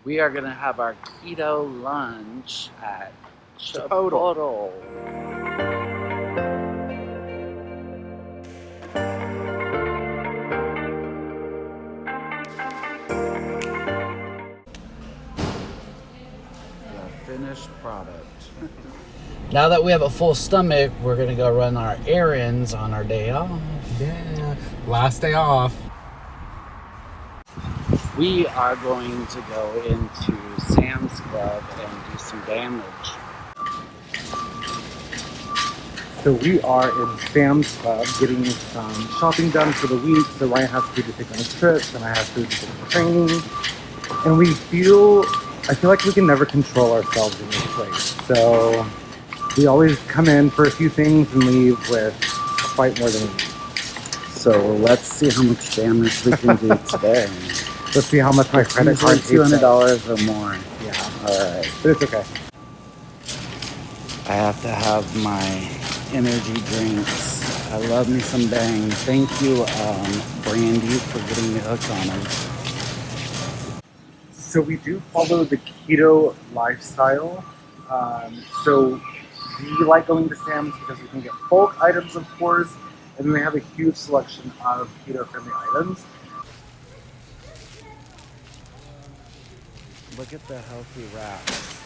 We are gonna have our keto lunch at Chipotle. Chipotle. The finished product. Now that we have a full stomach, we're gonna go run our errands on our day off. Yeah, last day off. We are going to go into Sam's Club and do some damage. So we are in Sam's Club getting some shopping done for the week. So Ryan has food to take on trips and I have food to take for training. And I feel like we can never control ourselves in this place. So we always come in for a few things and leave with quite more than we need. So let's see how much damage we can do today. Let's see how much my credit card takes $200 or more. Yeah. Alright. But it's okay. I have to have my energy drinks. I love me some Bang. Thank you, Brandy, for getting me hooked on them. So we do follow the keto lifestyle. So we like going to Sam's because we can get bulk items, of course, and then they have a huge selection of keto-friendly items. Look at the healthy wraps.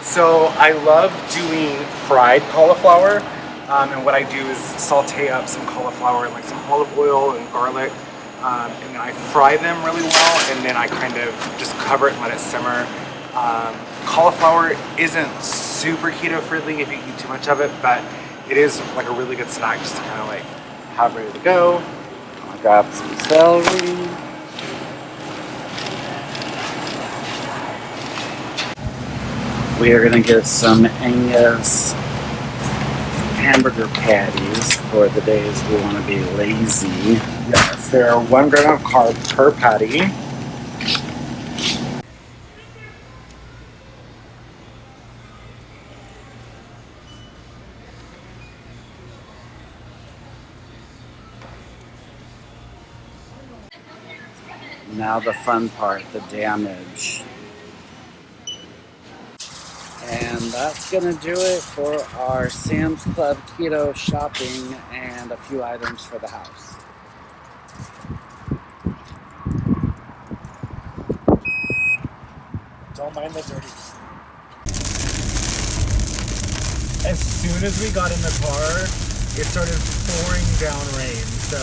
So I love doing fried cauliflower, and what I do is saute up some cauliflower in like some olive oil and garlic, and then I fry them really well, and then I kind of just cover it and let it simmer. Cauliflower isn't super keto friendly if you eat too much of it, but it is like a really good snack just to kind of like have ready to go. I'll grab some celery. We are going to get some Angus hamburger patties for the days we want to be lazy. Yes, there are 1 gram of carbs per patty. Now the fun part, the damage. And that's gonna do it for our Sam's Club keto shopping and a few items for the house. Don't mind the dirty. As soon as we got in the car, it started pouring down rain. So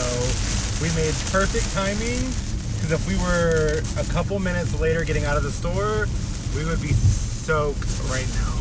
we made perfect timing, because if we were a couple minutes later getting out of the store, we would be soaked right now.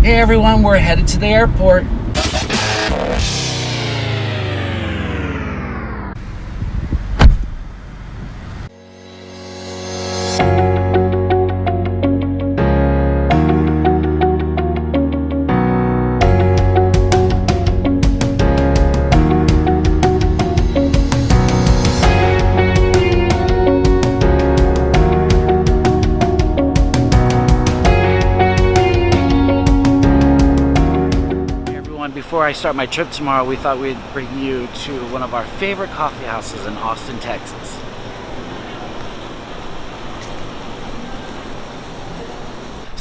Hey everyone, we're headed to the airport. Before I start my trip tomorrow, we thought we'd bring you to one of our favorite coffee houses in Austin, Texas.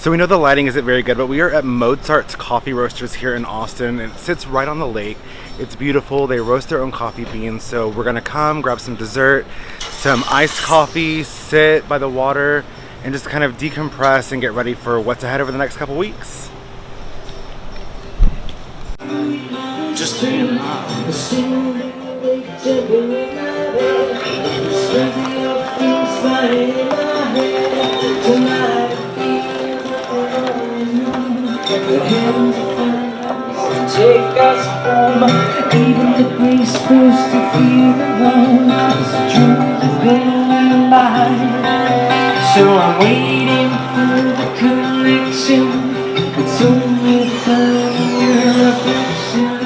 So we know the lighting isn't very good, but we are at Mozart's Coffee Roasters here in Austin, and it sits right on the lake. It's beautiful. They roast their own coffee beans, so we're gonna come, grab some dessert, some iced coffee, sit by the water, and just kind of decompress and get ready for what's ahead over the next couple weeks. Just being up. Take us home, even the place supposed to feel alone. It's a truth of being alive. So I'm waiting for the connection. It's only for your reflection.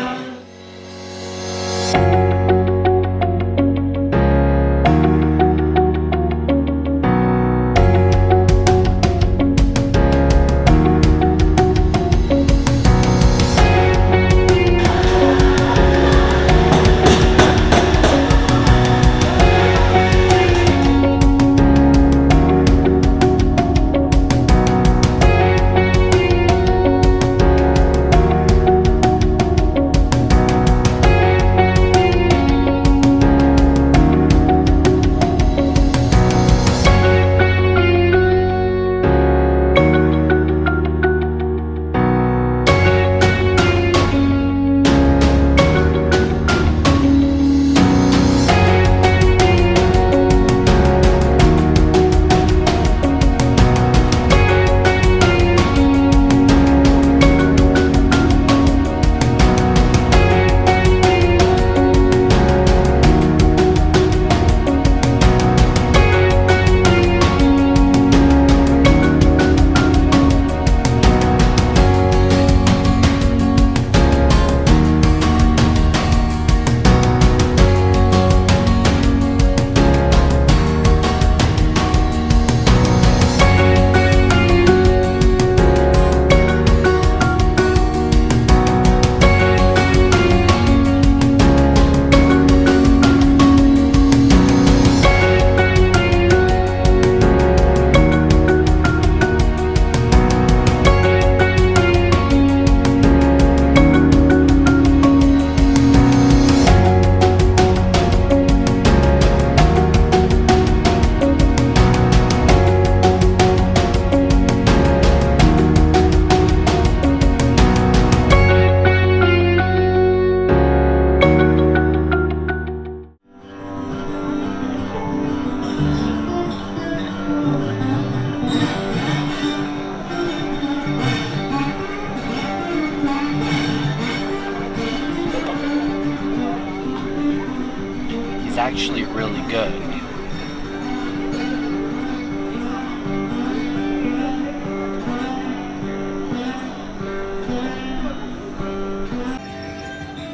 He's actually really good.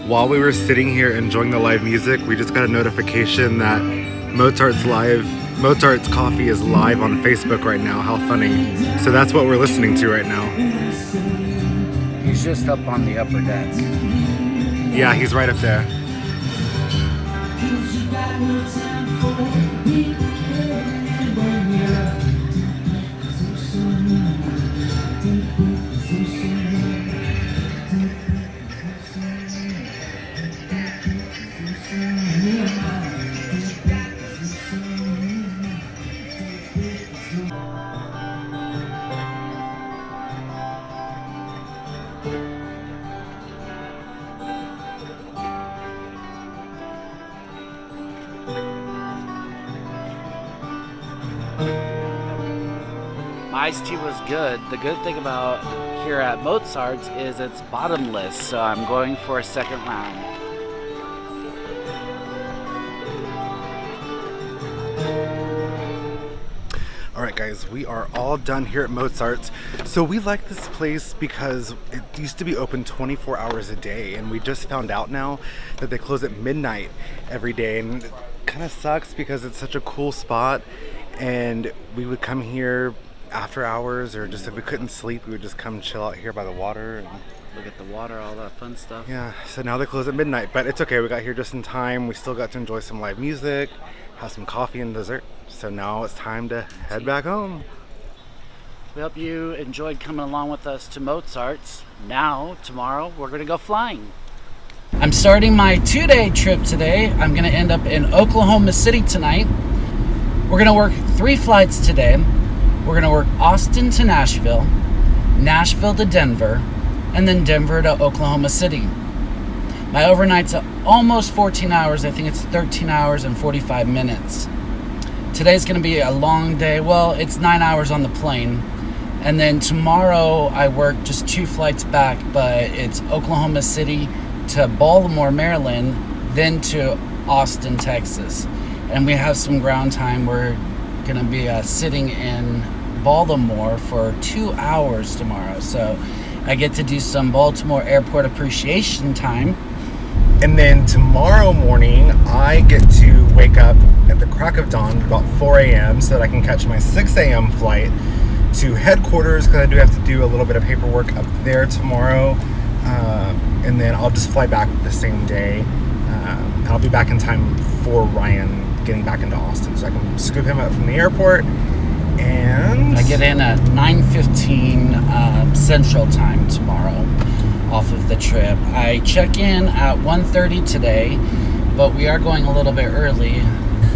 While we were sitting here enjoying the live music, we just got a notification that Mozart's Coffee is live on Facebook right now. How funny. So that's what we're listening to right now. He's just up on the upper deck. Yeah, he's right up there. My iced tea was good. The good thing about here at Mozart's is it's bottomless, so I'm going for a second round. Alright guys, we are all done here at Mozart's. So we like this place because it used to be open 24 hours a day, and we just found out now that they close at midnight every day, and it kind of sucks because it's such a cool spot, and we would come here after hours, or just if we couldn't sleep, we would just come chill out here by the water and look at the water, all that fun stuff. Yeah, so now they close at midnight, but it's okay. We got here just in time. We still got to enjoy some live music, have some coffee and dessert. So now it's time to head back home. We hope you enjoyed coming along with us to Mozart's. Now, tomorrow, we're going to go flying. I'm starting my 2-day trip today. I'm going to end up in Oklahoma City tonight. We're going to work 3 flights today. We're going to work Austin to Nashville, Nashville to Denver, and then Denver to Oklahoma City. My overnight's almost 14 hours. I think it's 13 hours and 45 minutes. Today's going to be a long day. Well, it's 9 hours on the plane. And then tomorrow I work just 2 flights back, but it's Oklahoma City to Baltimore, Maryland, then to Austin, Texas. And we have some ground time. We're going to be sitting in Baltimore for 2 hours tomorrow. So I get to do some Baltimore airport appreciation time. And then tomorrow morning, I get to wake up at the crack of dawn, about 4 a.m., so that I can catch my 6 a.m. flight to headquarters, because I do have to do a little bit of paperwork up there tomorrow. And then I'll just fly back the same day. And I'll be back in time for Ryan getting back into Austin, so I can scoop him up from the airport. And I get in at 9:15 Central Time tomorrow off of the trip. I check in at 1:30 today, but we are going a little bit early.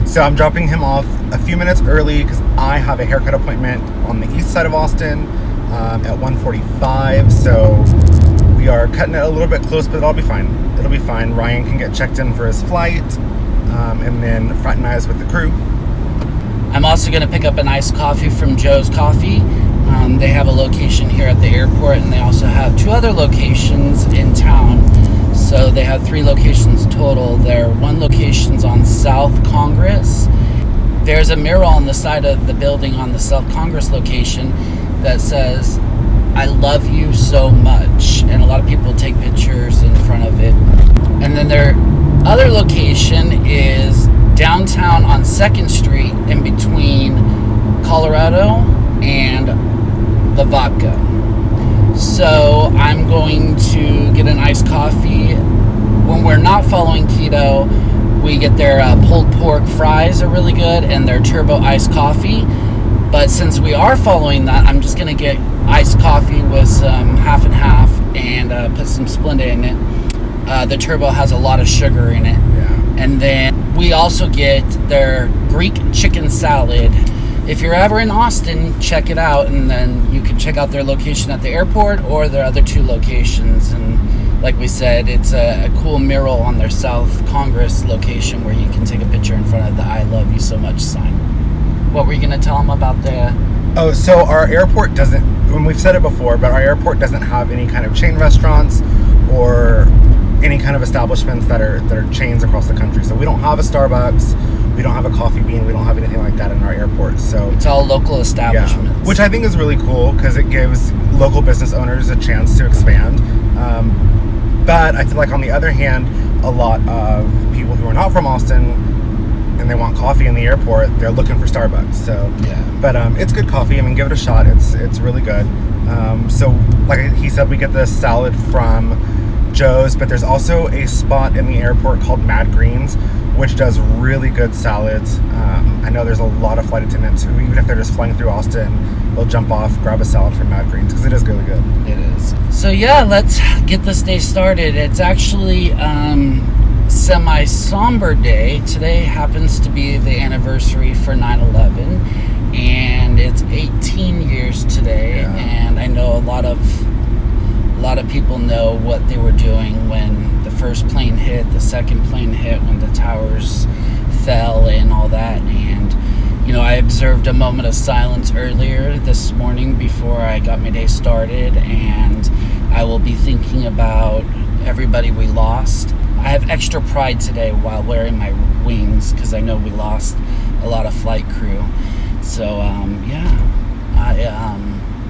So I'm dropping him off a few minutes early because I have a haircut appointment on the east side of Austin at 1:45. So we are cutting it a little bit close, but it'll be fine. It'll be fine. Ryan can get checked in for his flight, and then fraternize with the crew. I'm also going to pick up an iced coffee from Joe's Coffee. They have a location here at the airport, and they also have 2 other locations in town. So they have 3 locations total. Their 1 location's on South Congress. There's a mural on the side of the building on the South Congress location that says, "I love you so much." And a lot of people take pictures in front of it. And then their other location is downtown on 2nd Street in between Colorado and Lavaca. So I'm going to get an iced coffee. When we're not following keto, we get their pulled pork fries are really good, and their turbo iced coffee. But since we are following that, I'm just going to get iced coffee with some half and half and put some Splenda in it. The turbo has a lot of sugar in it. Yeah. And then we also get their Greek chicken salad. If you're ever in Austin, check it out, and then you can check out their location at the airport or their other 2 locations. And like we said, it's a cool mural on their South Congress location where you can take a picture in front of the "I love you so much" sign. What were you going to tell them about the... Oh, so our airport doesn't, and we've said it before, but our airport doesn't have any kind of chain restaurants or any kind of establishments that are chains across the country. So we don't have a Starbucks, we don't have a Coffee Bean, we don't have anything like that in our airport. So It's all local establishments. Yeah, which I think is really cool because it gives local business owners a chance to expand. But I feel like on the other hand, a lot of people who are not from Austin and they want coffee in the airport, they're looking for Starbucks. So Yeah. But it's good coffee. I mean, give it a shot. It's really good. So like he said, we get the salad from Joe's, but there's also a spot in the airport called Mad Greens, which does really good salads. I know there's a lot of flight attendants who, even if they're just flying through Austin, they'll jump off, grab a salad from Mad Greens because it is really good. It is. So yeah, let's get this day started. It's actually semi-somber day. Today happens to be the anniversary for 9/11, and it's 18 years today. Yeah. And I know a lot of people know what they were doing when the first plane hit, the second plane hit, when the towers fell and all that. And you know, I observed a moment of silence earlier this morning before I got my day started, and I will be thinking about everybody we lost. I have extra pride today while wearing my wings because I know we lost a lot of flight crew. So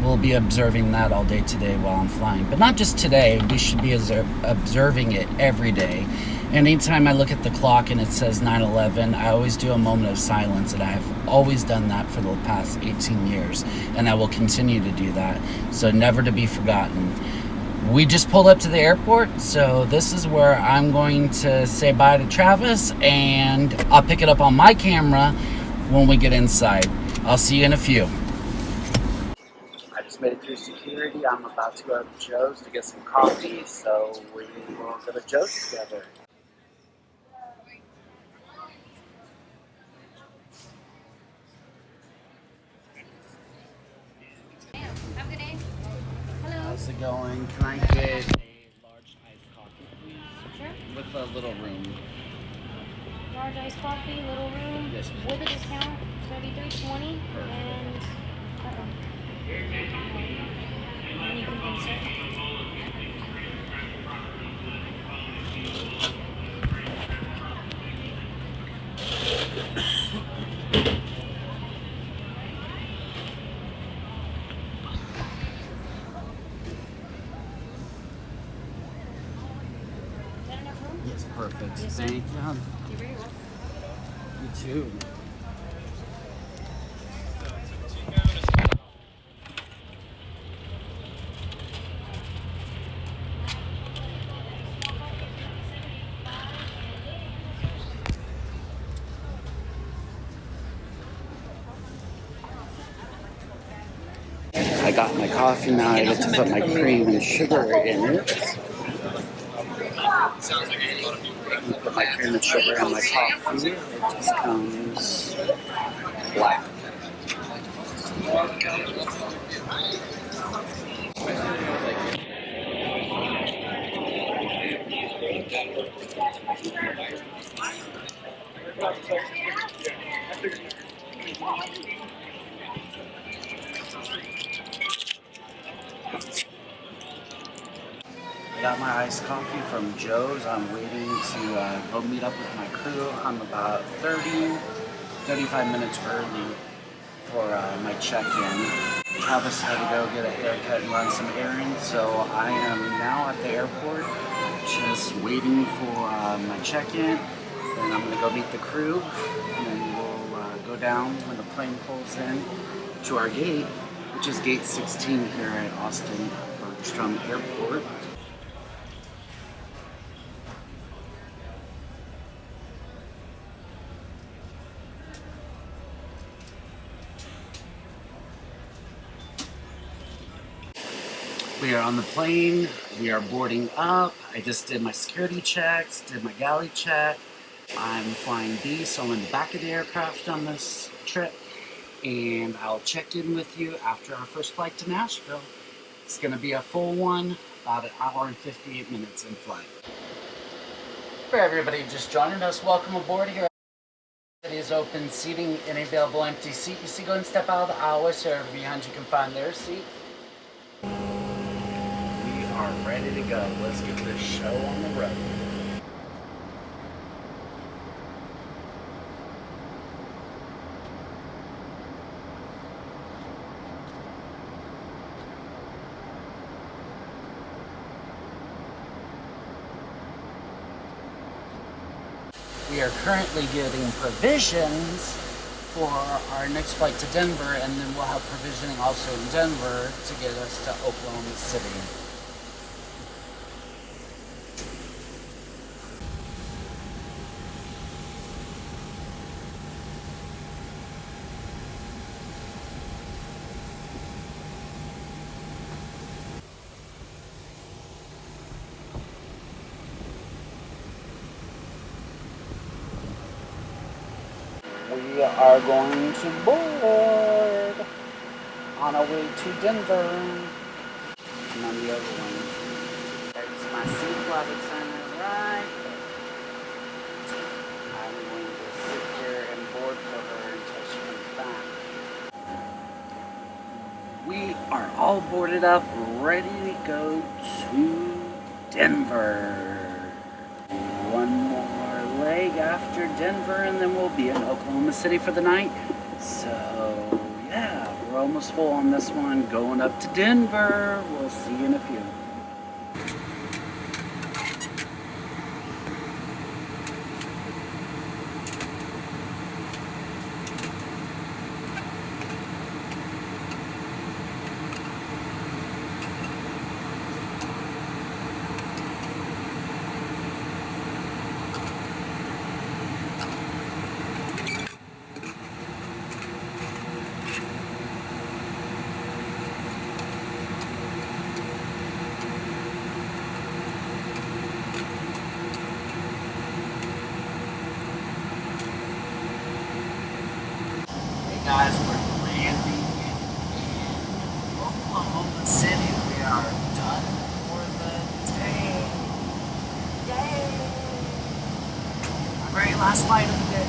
we'll be observing that all day today while I'm flying. But not just today, we should be observing it every day. Anytime I look at the clock and it says 9/11, I always do a moment of silence, and I have always done that for the past 18 years, and I will continue to do that, so never to be forgotten. We just pulled up to the airport, so this is where I'm going to say bye to Travis, and I'll pick it up on my camera when we get inside. I'll see you in a few. I just made it through security. I'm about to go to Joe's to get some coffee, so we will go to Joe's together. Have a good day. Hello. How's it going? Can I get a large iced coffee, please? Sure. With a little room. Large iced coffee, little room. Yes, please. With a discount, $33.20. And and you can insert. Is that enough room? Yes, perfect. Yes, sir. Thank you. You're very welcome. You too. I got my coffee now. I get to put my cream and sugar in it. Put my cream and sugar in my coffee. It just comes black. I got my iced coffee from Joe's. I'm waiting to go meet up with my crew. I'm about 35 minutes early for my check-in. Travis had to go get a haircut and run some errands, so I am now at the airport just waiting for my check-in. Then I'm going to go meet the crew, and then we'll go down when the plane pulls in to our gate, which is gate 16 here at Austin Bergstrom Airport. We are on the plane. We are boarding up. I just did my security checks, did my galley check. I'm flying B, so I'm in the back of the aircraft on this trip. And I'll check in with you after our first flight to Nashville. It's going to be a full one, about an hour and 58 minutes in flight. For everybody just joining us, welcome aboard here. It is open seating, any available empty seat. You see, go and step out of the aisle so everybody behind you can find their seat. We are ready to go. Let's get this show on the road. We are currently getting provisions for our next flight to Denver, and then we'll have provisioning also in Denver to get us to Oklahoma City. We are going to board on our way to Denver. And on the other one, there's my seat flight attendant right there. I'm going to sit here and board for her until she comes back. We are all boarded up, ready to go to Denver. One more leg after Denver, and then we'll be in Oklahoma City for the night. So yeah, we're almost full on this one. Going up to Denver. We'll see you in a few. guys, we're landing in Oklahoma City. We are done for the day. Yay! Our very last flight of the day.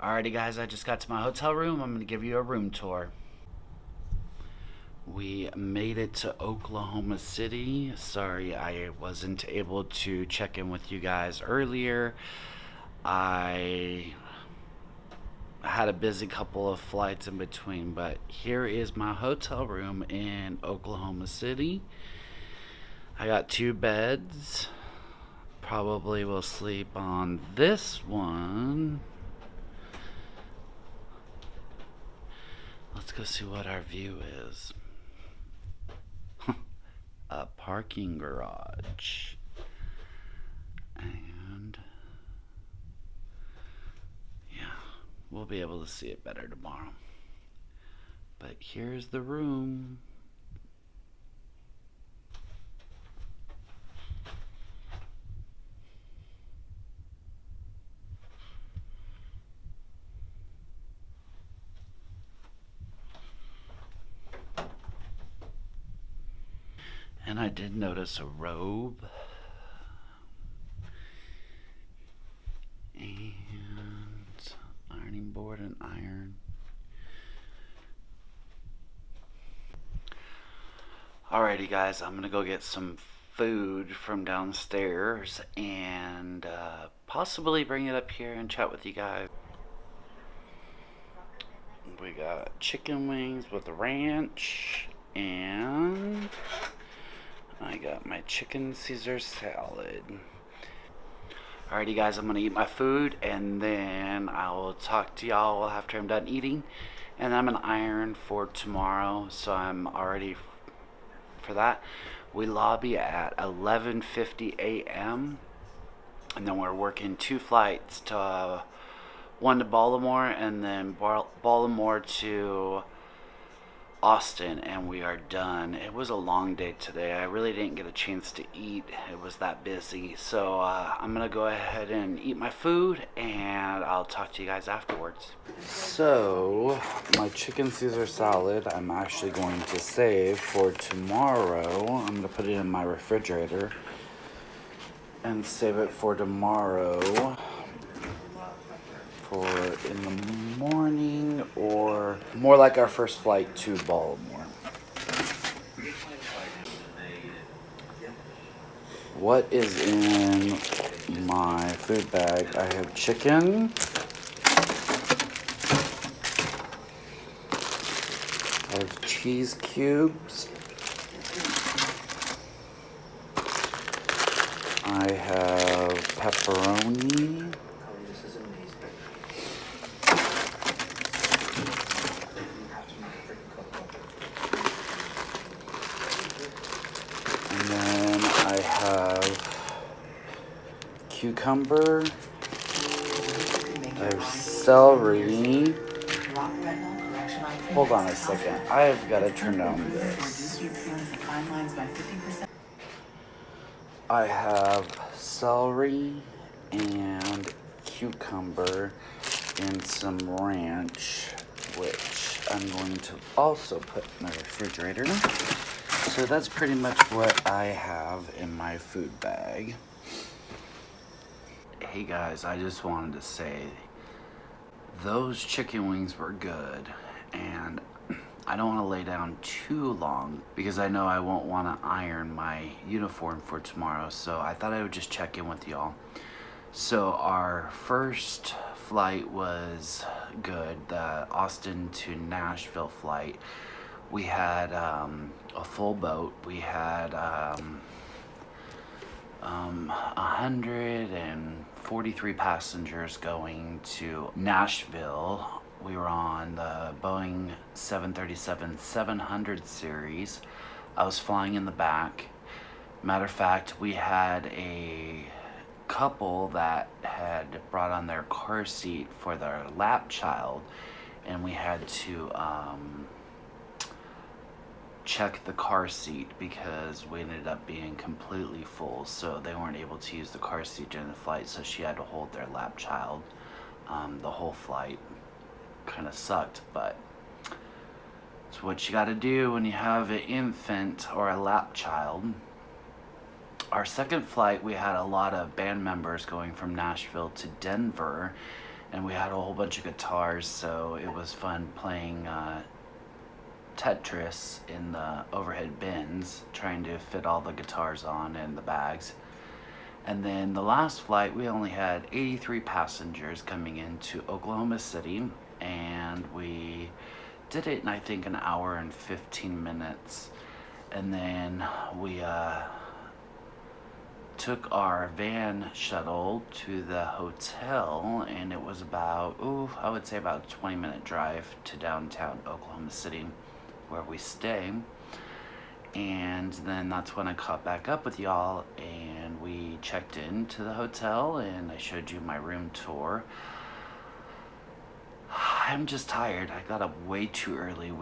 Alrighty guys, I just got to my hotel room. I'm gonna give you a room tour. We made it to Oklahoma City. Sorry I wasn't able to check in with you guys earlier. I had a busy couple of flights in between, but here is my hotel room in Oklahoma City. I got 2 beds. Probably will sleep on this one. Let's go see what our view is. A parking garage. And yeah, we'll be able to see it better tomorrow. But here's the room. And I did notice a robe. And ironing board and iron. Alrighty guys, I'm gonna go get some food from downstairs and possibly bring it up here and chat with you guys. We got chicken wings with ranch, and I got my chicken Caesar salad. Alrighty guys, I'm gonna eat my food and then I will talk to y'all after I'm done eating. And I'm gonna iron for tomorrow, so I'm already for that. We lobby at 11:50 a.m. and then we're working 2 flights to one to Baltimore and then Baltimore to Austin, and we are done. It was a long day today. I really didn't get a chance to eat. It was that busy. So I'm gonna go ahead and eat my food and I'll talk to you guys afterwards. So my chicken Caesar salad I'm actually going to save for tomorrow. I'm gonna put it in my refrigerator and save it for tomorrow for in the morning, or more like our first flight to Baltimore. What is in my food bag? I have chicken. I have cheese cubes. I have pepperoni. And then I have cucumber. I have celery. Hold on a second. I've got to turn down this. I have celery and cucumber and some ranch, which I'm going to also put in the refrigerator. So that's pretty much what I have in my food bag. Hey guys, I just wanted to say those chicken wings were good, and I don't want to lay down too long because I know I won't want to iron my uniform for tomorrow, so I thought I would just check in with y'all. So our first flight was good, the Austin to Nashville flight. We had a full boat. We had 143 passengers going to Nashville. We were on the Boeing 737-700 series. I was flying in the back. Matter of fact, we had a couple that had brought on their car seat for their lap child, and we had to check the car seat because we ended up being completely full, so they weren't able to use the car seat during the flight, so she had to hold their lap child the whole flight. Kind of sucked, but it's what you got to do when you have an infant or a lap child. Our second flight, we had a lot of band members going from Nashville to Denver, and we had a whole bunch of guitars, so it was fun playing Tetris in the overhead bins, trying to fit all the guitars on in the bags. And then the last flight, we only had 83 passengers coming into Oklahoma City, and we did it in, I think, an hour and 15 minutes. And then we took our van shuttle to the hotel, and it was about, I would say about a 20-minute drive to downtown Oklahoma City, where we stay. And then that's when I caught back up with y'all, and we checked into the hotel, and I showed you my room tour. I'm just tired. I got up way too early.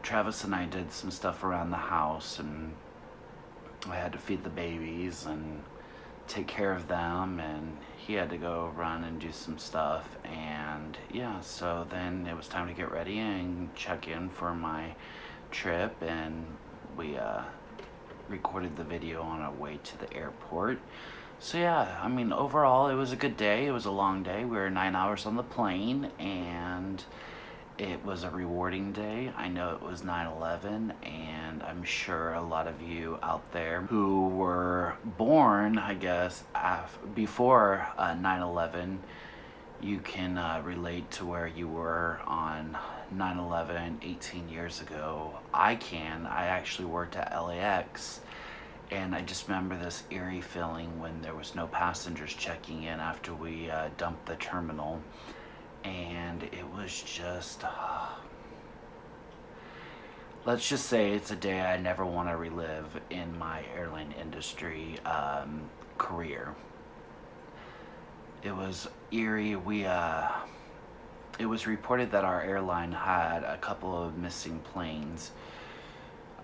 Travis and I did some stuff around the house, and I had to feed the babies and take care of them, and he had to go run and do some stuff. And yeah, so then it was time to get ready and check in for my trip, and we recorded the video on our way to the airport. So yeah, I mean, overall it was a good day. It was a long day. We were 9 hours on the plane, and it was a rewarding day. I know it was 9/11, and I'm sure a lot of you out there who were born, I guess, before 9/11, you can relate to where you were on 9/11 18 years ago. I actually worked at LAX, and I just remember this eerie feeling when there was no passengers checking in after we dumped the terminal. And it was just, let's just say it's a day I never want to relive in my airline industry career. It was eerie. It was reported that our airline had a couple of missing planes.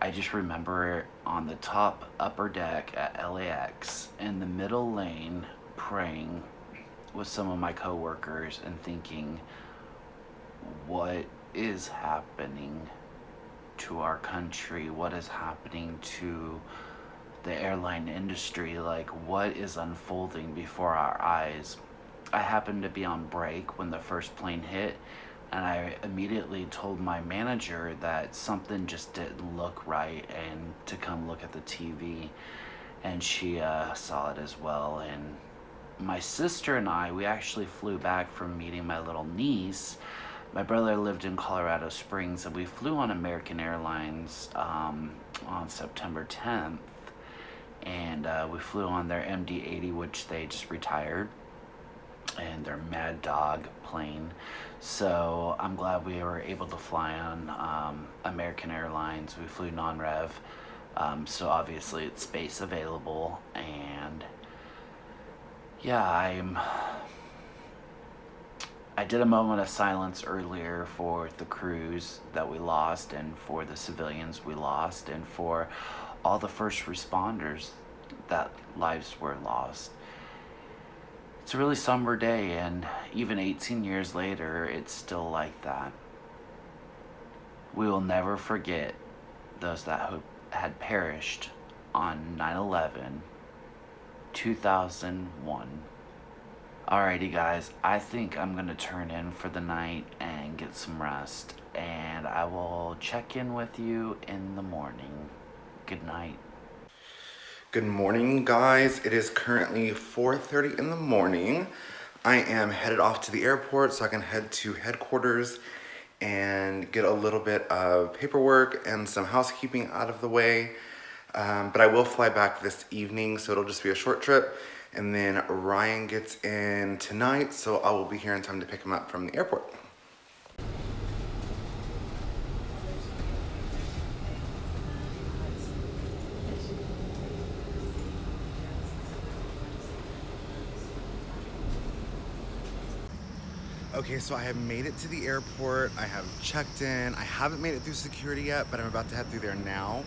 I just remember on the top upper deck at LAX in the middle lane praying with some of my coworkers and thinking, what is happening to our country? What is happening to the airline industry? Like, what is unfolding before our eyes? I happened to be on break when the first plane hit, and I immediately told my manager that something just didn't look right and to come look at the TV, and she saw it as well. And my sister and I, we actually flew back from meeting my little niece. My brother lived in Colorado Springs, and we flew on American Airlines on September 10th, and we flew on their MD-80, which they just retired, and their Mad Dog plane. So I'm glad we were able to fly on American Airlines. We flew non-rev, so obviously it's space available. And yeah, I did a moment of silence earlier for the crews that we lost, and for the civilians we lost, and for all the first responders that lives were lost. It's a really somber day, and even 18 years later, it's still like that. We will never forget those that had perished on 9/11, 2001. Alrighty guys, I think I'm gonna turn in for the night and get some rest, and I will check in with you in the morning. Good night. Good morning, guys. It is currently 4:30 in the morning. I am headed off to the airport so I can head to headquarters and get a little bit of paperwork and some housekeeping out of the way. But I will fly back this evening, so it'll just be a short trip. And then Ryan gets in tonight, so I will be here in time to pick him up from the airport. Okay, so I have made it to the airport. I have checked in. I haven't made it through security yet, but I'm about to head through there now.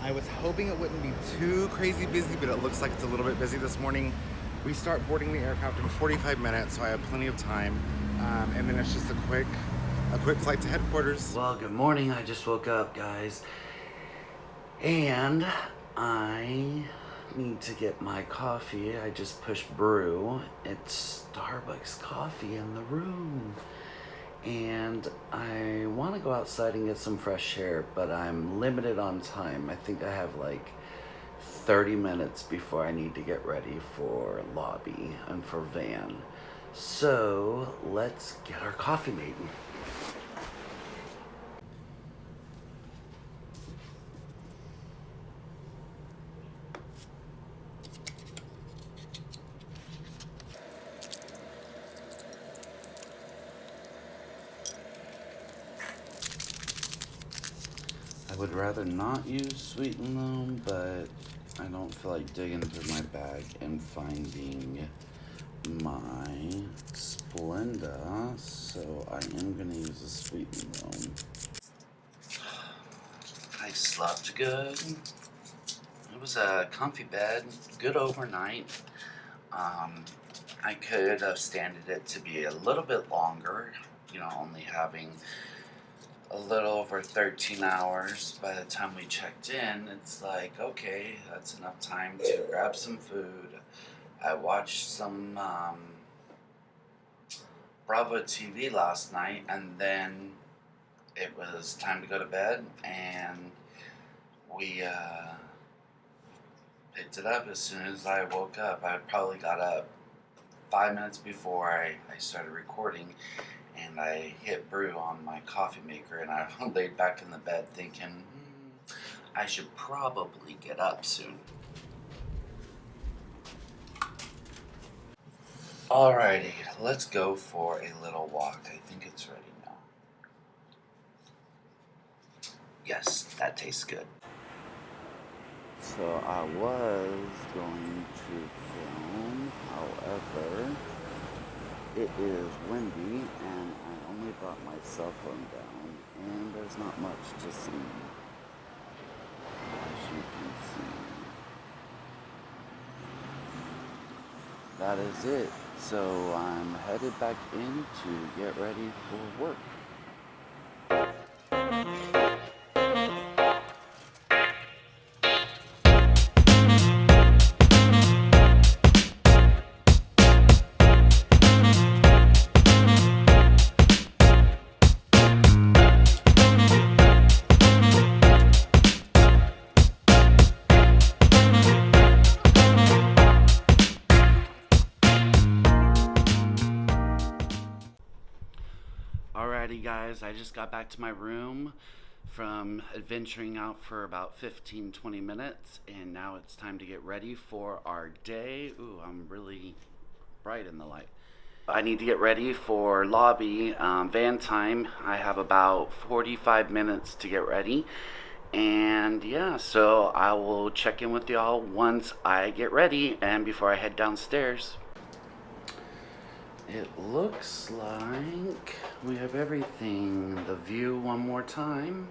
I was hoping it wouldn't be too crazy busy, but it looks like it's a little bit busy this morning. We start boarding the aircraft in 45 minutes, so I have plenty of time. And then it's just a quick flight to headquarters. Well, good morning. I just woke up, guys. And I need to get my coffee. I just pushed brew. It's Starbucks coffee in the room. And I want to go outside and get some fresh air, but I'm limited on time. I think I have like 30 minutes before I need to get ready for lobby and for van. So let's get our coffee made. I would rather not use sweet and loam, but I don't feel like digging through my bag and finding my Splenda, so I am gonna use a sweet and loam. I slept good. It was a comfy bed, good overnight. I could have standed it to be a little bit longer, you know, only having a little over 13 hours. By the time we checked in, it's like, okay, that's enough time to grab some food. I watched some Bravo TV last night, and then it was time to go to bed, and we picked it up as soon as I woke up. I probably got up 5 minutes before I started recording, and I hit brew on my coffee maker, and I laid back in the bed thinking, I should probably get up soon. Alrighty, let's go for a little walk. I think it's ready now. Yes, that tastes good. So I was going to film, however, it is windy and I only brought my cell phone down and there's not much to see, as you can see. That is it. So I'm headed back in to get ready for work. Alrighty guys, I just got back to my room from adventuring out for about 15-20 minutes, and now it's time to get ready for our day. Ooh, I'm really bright in the light. I need to get ready for lobby van time. I have about 45 minutes to get ready, and yeah, so I will check in with y'all once I get ready and before I head downstairs. It looks like we have everything. The view one more time.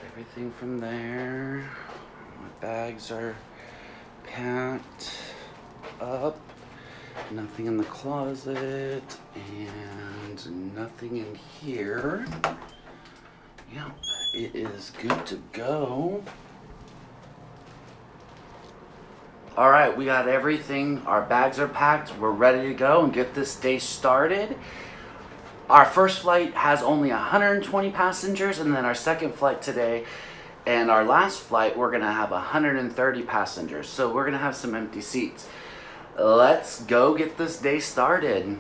Everything from there. My bags are packed up. Nothing in the closet and nothing in here. Yep, it is good to go. All right, we got everything. Our bags are packed. We're ready to go and get this day started. Our first flight has only 120 passengers, and then our second flight today and our last flight, we're gonna have 130 passengers. So we're gonna have some empty seats. Let's go get this day started.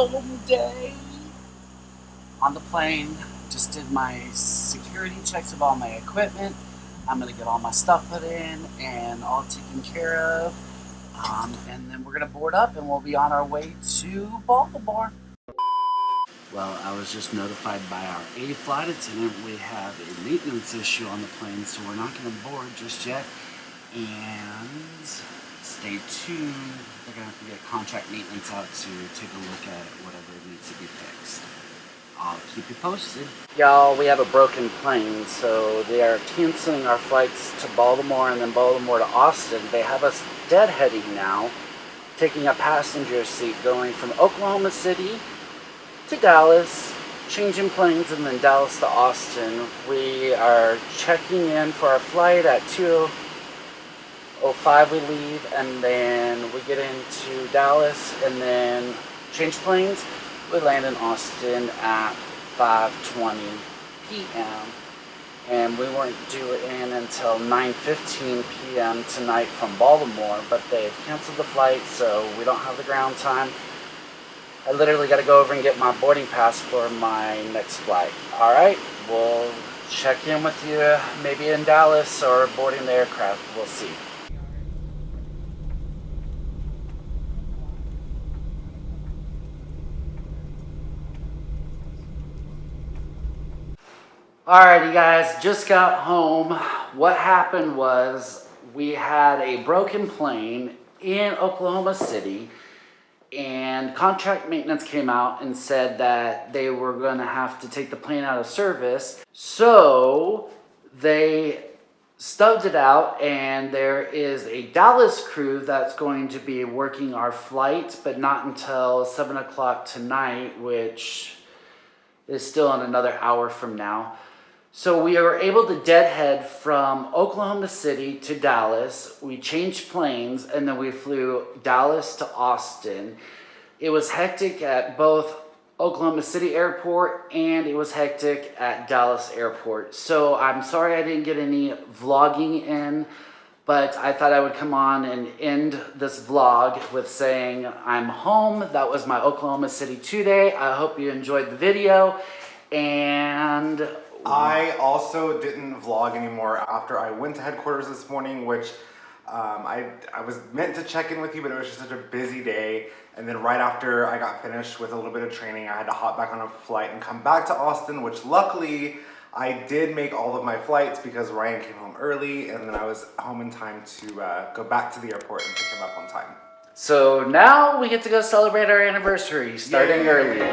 home day. On the plane, just did my security checks of all my equipment. I'm gonna get all my stuff put in and all taken care of. And then we're gonna board up and we'll be on our way to Baltimore. Well, I was just notified by our A flight attendant we have a maintenance issue on the plane, so we're not gonna board just yet. And stay tuned. They're gonna have to get contract maintenance out to take a look at whatever needs to be fixed. I'll keep you posted. Y'all, we have a broken plane, so they are canceling our flights to Baltimore and then Baltimore to Austin. They have us deadheading now, taking a passenger seat going from Oklahoma City to Dallas, changing planes, and then Dallas to Austin. We are checking in for our flight at 2:05 we leave, and then we get into Dallas and then change planes. We land in Austin at 5:20 p.m. and we weren't due in until 9:15 p.m. tonight from Baltimore, but they've canceled the flight, so we don't have the ground time. I literally got to go over and get my boarding pass for my next flight. All right, we'll check in with you maybe in Dallas or boarding the aircraft. We'll see. Alrighty guys, just got home. What happened was we had a broken plane in Oklahoma City, and contract maintenance came out and said that they were going to have to take the plane out of service. So they stubbed it out, and there is a Dallas crew that's going to be working our flight, but not until 7 o'clock tonight, which is still in another hour from now. So we were able to deadhead from Oklahoma City to Dallas. We changed planes, and then we flew Dallas to Austin. It was hectic at both Oklahoma City Airport, and it was hectic at Dallas Airport. So I'm sorry I didn't get any vlogging in, but I thought I would come on and end this vlog with saying I'm home. That was my Oklahoma City 2-day. I hope you enjoyed the video, and I also didn't vlog anymore after I went to headquarters this morning, which I was meant to check in with you, but it was just such a busy day. And then right after I got finished with a little bit of training, I had to hop back on a flight and come back to Austin, which luckily I did make all of my flights because Ryan came home early, and then I was home in time to go back to the airport and pick him up on time. so now we get to go celebrate our anniversary starting early.